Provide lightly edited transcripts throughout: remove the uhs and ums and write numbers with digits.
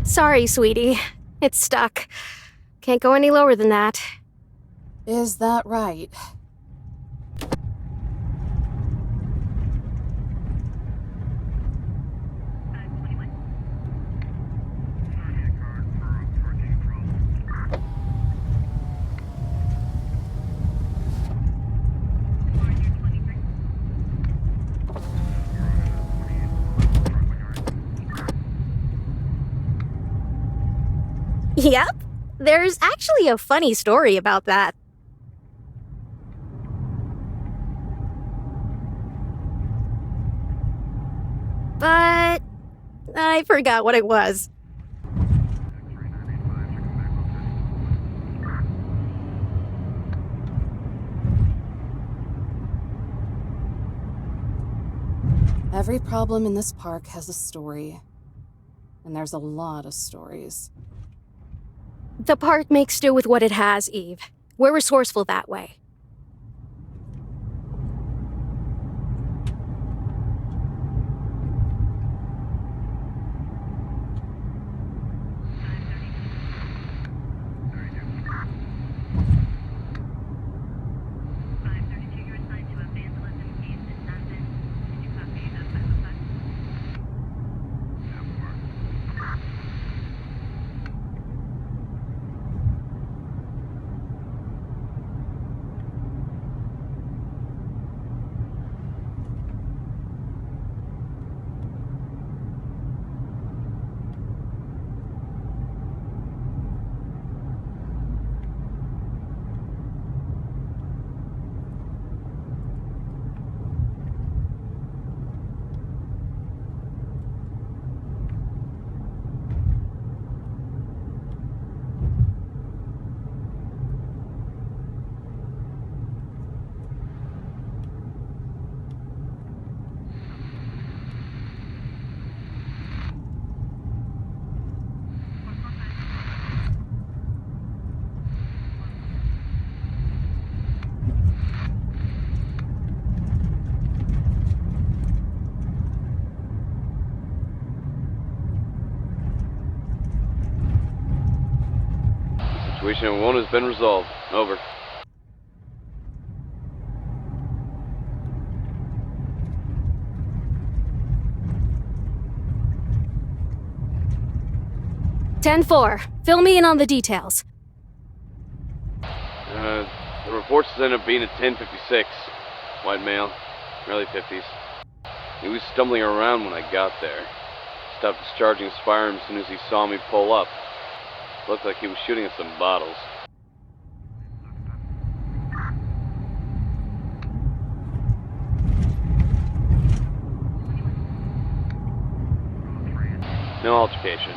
Sorry, sweetie. It's stuck. Can't go any lower than that. Is that right? Yep. There's actually a funny story about that. But I forgot what it was. Every problem in this park has a story. And there's a lot of stories. The park makes do with what it has, Eve. We're resourceful that way. Situation at 1 has been resolved. Over. "10-4. Fill me in on the details." The reports ended up being at 10:56. White male, early 50s. He was stumbling around when I got there. Stopped discharging his firearm as soon as he saw me pull up. Looked like he was shooting at some bottles. No altercation,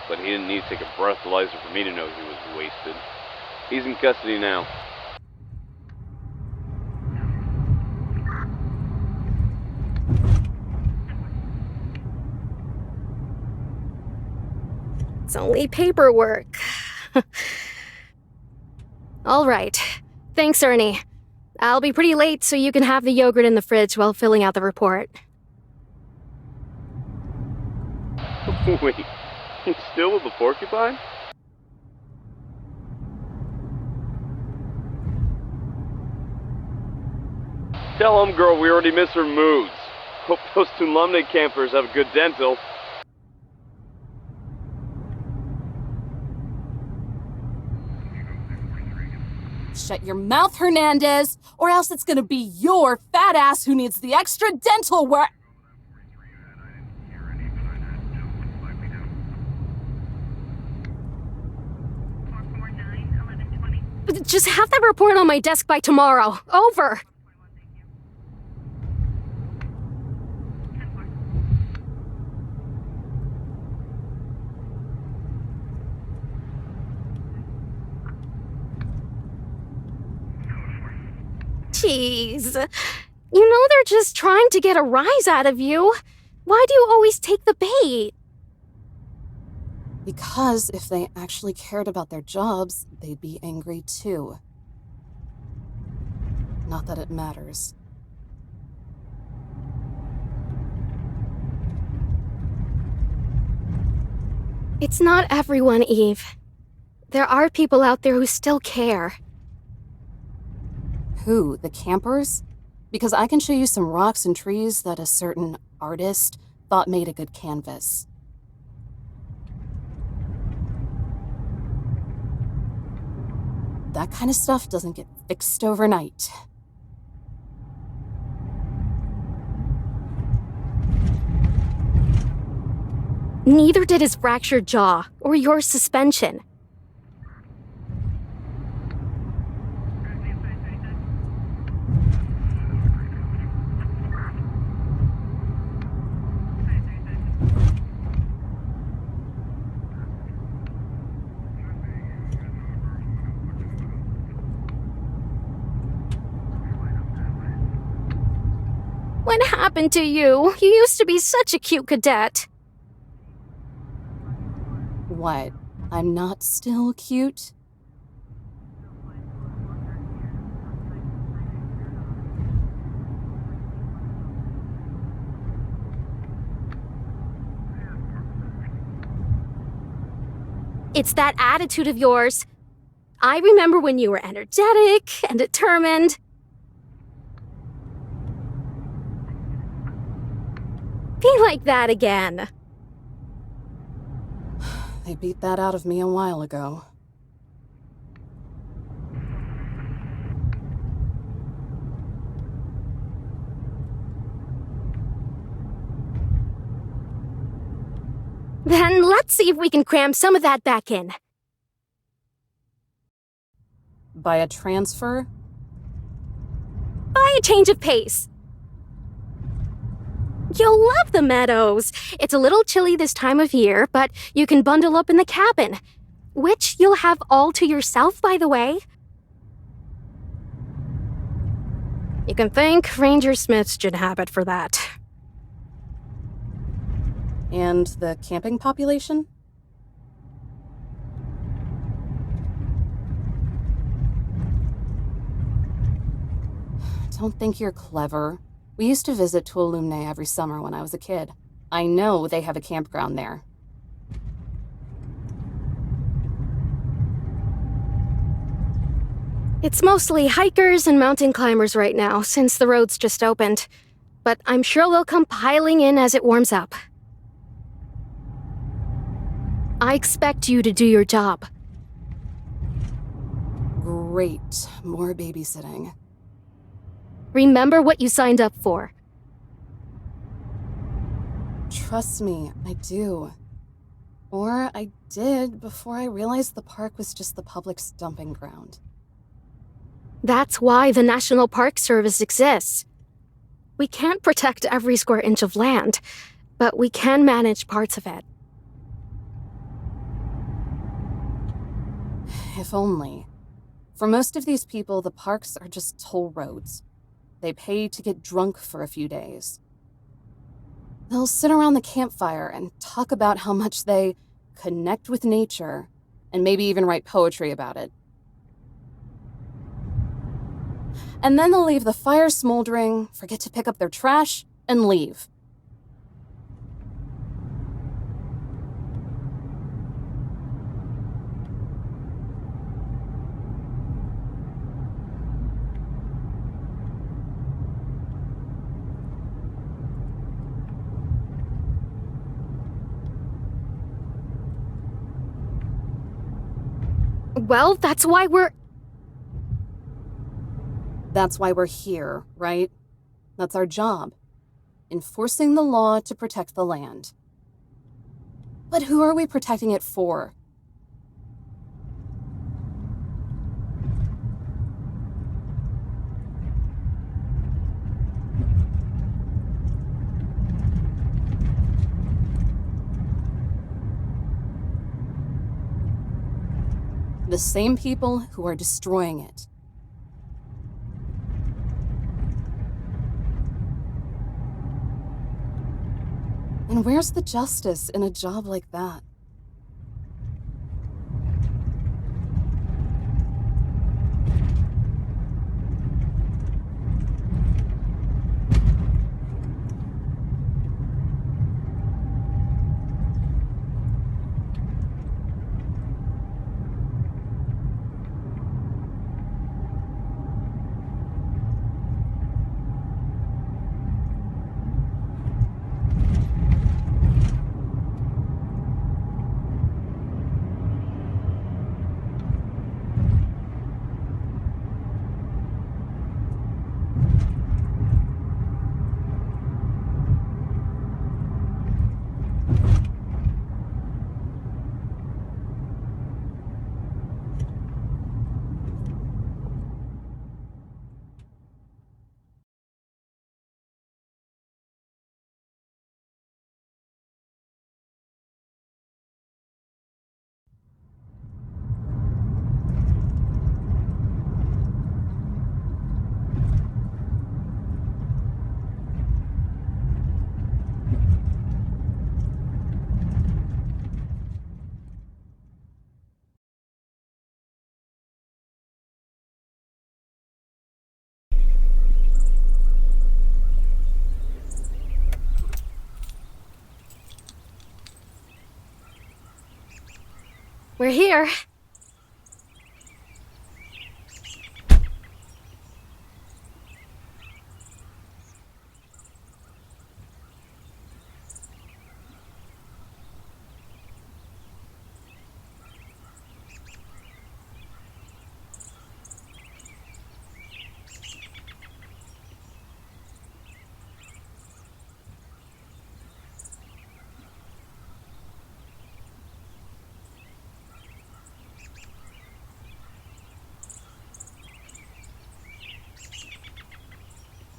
but he didn't need to take a breathalyzer for me to know he was wasted. He's in custody now. It's only paperwork. All right. Thanks, Ernie. I'll be pretty late, so you can have the yogurt in the fridge while filling out the report. Wait, he's still with the porcupine? Tell him, girl, we already miss her moods. Hope those Tulumne campers have good dental. Shut your mouth, Hernandez, or else it's gonna be your fat ass who needs the extra dental work. Just have that report on my desk by tomorrow. Over. Jeez. You know they're just trying to get a rise out of you. Why do you always take the bait? Because if they actually cared about their jobs, they'd be angry too. Not that it matters. It's not everyone, Eve. There are people out there who still care. Who, the campers? Because I can show you some rocks and trees that a certain artist thought made a good canvas. That kind of stuff doesn't get fixed overnight. Neither did his fractured jaw, or your suspension. What happened to you? You used to be such a cute cadet. What? I'm not still cute? It's that attitude of yours. I remember when you were energetic and determined. Be like that again. They beat that out of me a while ago. Then let's see if we can cram some of that back in. By a transfer? By a change of pace. You'll love the meadows. It's a little chilly this time of year, but you can bundle up in the cabin, which you'll have all to yourself, by the way. You can thank Ranger Smith's gin habit for that. And the camping population? Don't think you're clever. We used to visit Tuolumne every summer when I was a kid. I know they have a campground there. It's mostly hikers and mountain climbers right now, since the road's just opened. But I'm sure they'll come piling in as it warms up. I expect you to do your job. Great. More babysitting. Remember what you signed up for. Trust me, I do. Or I did before I realized the park was just the public's dumping ground. That's why the National Park Service exists. We can't protect every square inch of land, but we can manage parts of it. If only. For most of these people, the parks are just toll roads. They pay to get drunk for a few days. They'll sit around the campfire and talk about how much they connect with nature, and maybe even write poetry about it. And then they'll leave the fire smoldering, forget to pick up their trash, and leave. Well, that's why we're here, right? That's our job. Enforcing the law to protect the land. But who are we protecting it for? The same people who are destroying it. And where's the justice in a job like that? We're here.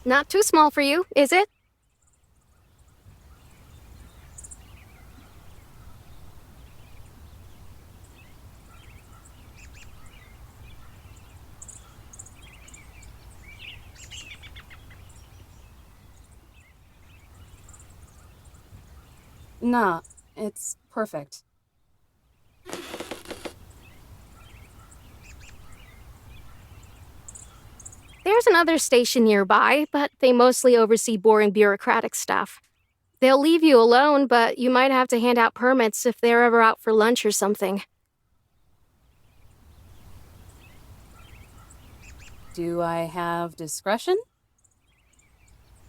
Not too small for you, is it? Nah, it's perfect. There's another station nearby, but they mostly oversee boring bureaucratic stuff. They'll leave you alone, but you might have to hand out permits if they're ever out for lunch or something. Do I have discretion?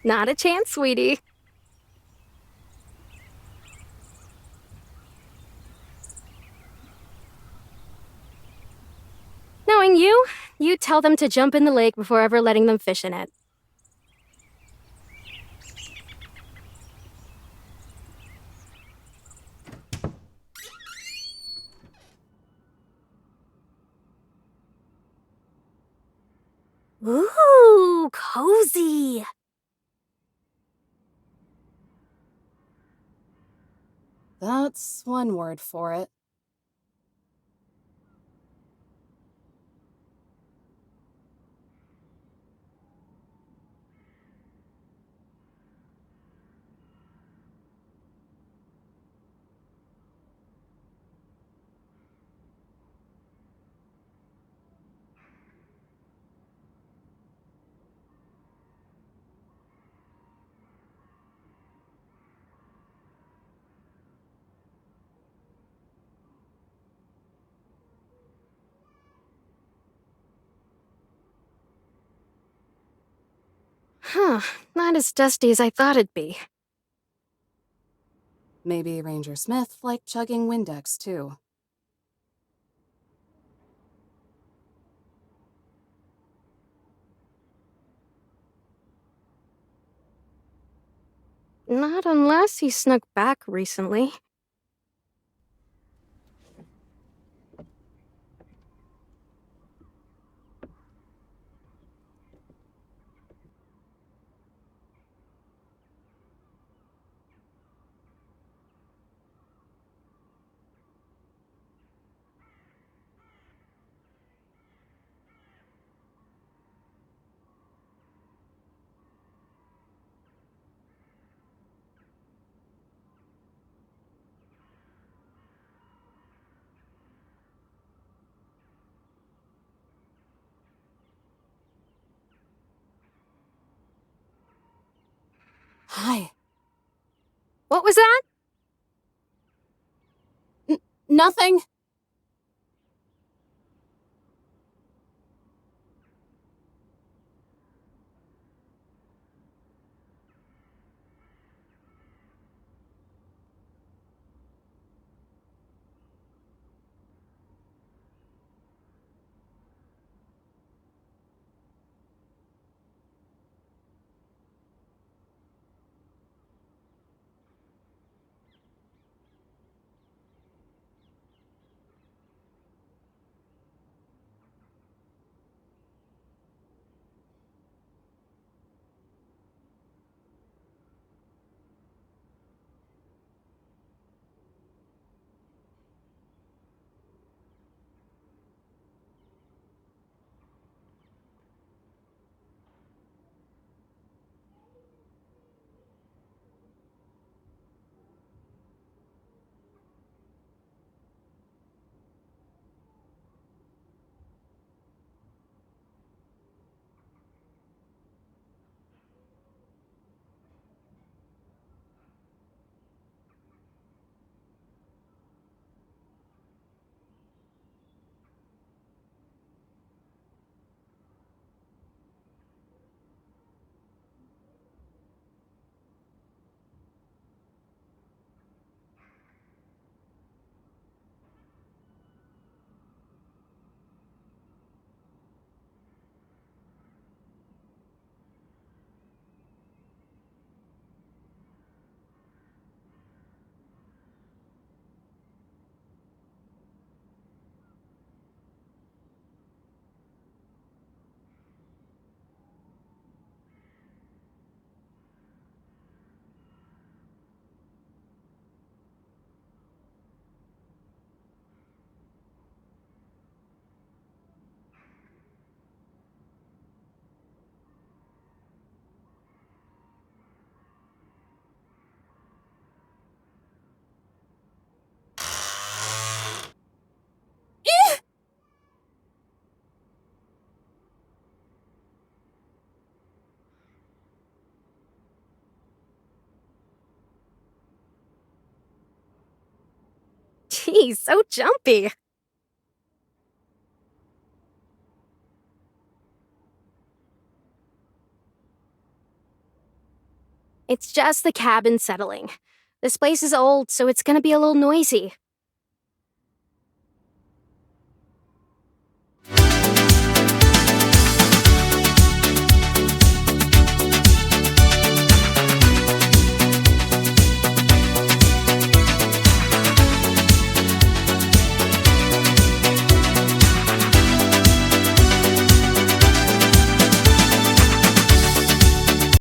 Not a chance, sweetie. Knowing you, you'd tell them to jump in the lake before ever letting them fish in it. Ooh, cozy. That's one word for it. Huh, not as dusty as I thought it'd be. Maybe Ranger Smith liked chugging Windex, too. Not unless he snuck back recently. Hi. What was that? Nothing. Geez, so jumpy. It's just the cabin settling. This place is old, so it's gonna be a little noisy.